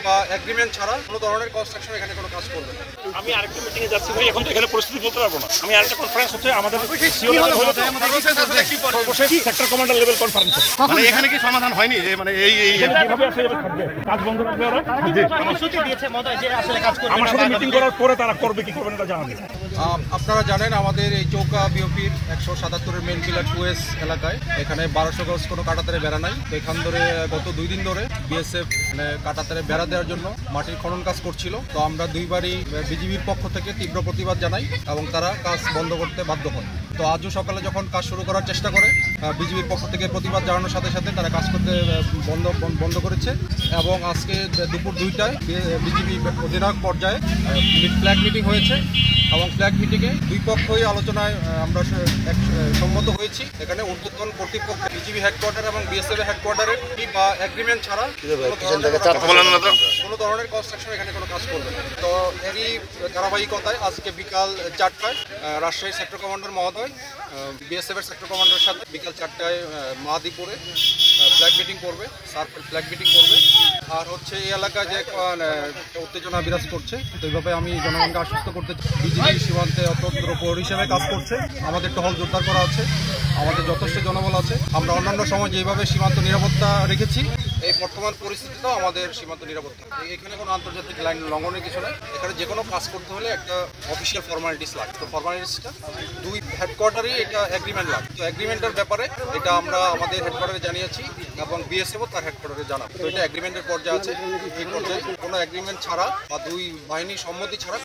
বা এগ্রিমেন্ট ছাড়া কোনো ধরনের কনস্ট্রাকশন এখানে কোনো কাজ করবে না। আমি আরেকটা মিটিং এ যাচ্ছি ভাই, এখন তো এখানে পরিস্থিতি বলতে পারবো না। আমি আরেকটা কনফারেন্স হচ্ছে আমাদের সিও লেভেল হলো তো, সর্বশেষ সেক্টর কমান্ডার লেভেল কনফারেন্স হবে। মানে এখানে কি সমাধান হয়নি যে মানে এই কিভাবে আসলে থাকবে, কাজ বন্ধ রাখবে ওরা? কর্মসূচি দিয়েছে মহোদয় যে আসলে কাজ করবে আমার না। সাথে মিটিং করার পরে তারা করবে কি করবে না এটা জানান। আপনারা জানেন আমাদের এই চৌকা বিওপির 177-এর মেন পিলার 2S এলাকায় এখানে 1200 গজ কোনো কাঁটাতারে বেড়া নাই। তো এখান ধরে গত 2 দিন ধরে বিএসএফ মানে কাঁটাতারে বেড়া দেওয়ার জন্য মাটির খনন কাজ করছিল। তো আমরা দুইবারই বিজিবির পক্ষ থেকে তীব্র প্রতিবাদ জানাই এবং তারা কাজ বন্ধ করতে বাধ্য হয়। তো আজও সকালে যখন কাজ শুরু করার চেষ্টা করে বিজিবির পক্ষ থেকে প্রতিবাদ জানানোর সাথে সাথে তারা কাজ করতে বন্ধ করেছে এবং আজকে দুপুর 2টায় বিজিবি অধিনায়ক পর্যায়ে ফ্ল্যাগ মিটিং হয়েছে এবং ফ্ল্যাগ মিটিংয়ে দুই পক্ষই আলোচনায় আমরা সম্মত হয়েছি। এখানে ঊর্ধ্বতন কর্তৃপক্ষ বিজিবি হেডকোয়ার্টার এবং বিএসএফ হেডকোয়ার্টারের বা এগ্রিমেন্ট ছাড়া কোনো ধরনের কনস্ট্রাকশন এখানে কোনো কাজ করবে না। তো এরই ধারাবাহিকতায় আজকে বিকাল 4টায় রাজশাহী সেক্টর কমান্ডার মহোদয় বিএসএফের সেক্টর কমান্ডারের সাথে বিকাল 4টায় মাদিপুরে ফ্ল্যাগ মিটিং করবে, সার্কেল ফ্ল্যাগ মিটিং করবে। আর হচ্ছে এই এলাকায় যে উত্তেজনা বিরাজ করছে, তো এইভাবে আমি জনগণকে আশ্বস্ত করতে বিজিবি সীমান্তে অতন্ত্র প্রহরী হিসেবে কাজ করছে। আমাদের টহল জোরদার করা আছে, আমাদের যথেষ্ট জনবল আছে। আমরা অন্যান্য সময় যেভাবে সীমান্ত নিরাপত্তা রেখেছি এই বর্তমান পরিস্থিতিতেও আমাদের সীমান্ত নিরাপত্তা। এখানে কোনো আন্তর্জাতিক লাইন লঙ্ঘনের কিছু নয়। এখানে যে কোনো কাজ করতে হলে একটা অফিসিয়াল ফর্মালিটিস লাগে। তো ফর্মালিটিসটা দুই হেডকোয়ার্টারই এটা এগ্রিমেন্ট লাগে। তো এগ্রিমেন্টের ব্যাপারে এটা আমরা আমাদের হেডকোয়ার্টারে জানিয়েছি এবং বিএসএফও তার হেডকোয়ার্টারে জানাবো। তো এটা এগ্রিমেন্টের পর্যায়ে আছে। এই পর্যায়ে কোনো এগ্রিমেন্ট ছাড়া বা দুই বাহিনীর সম্মতি ছাড়া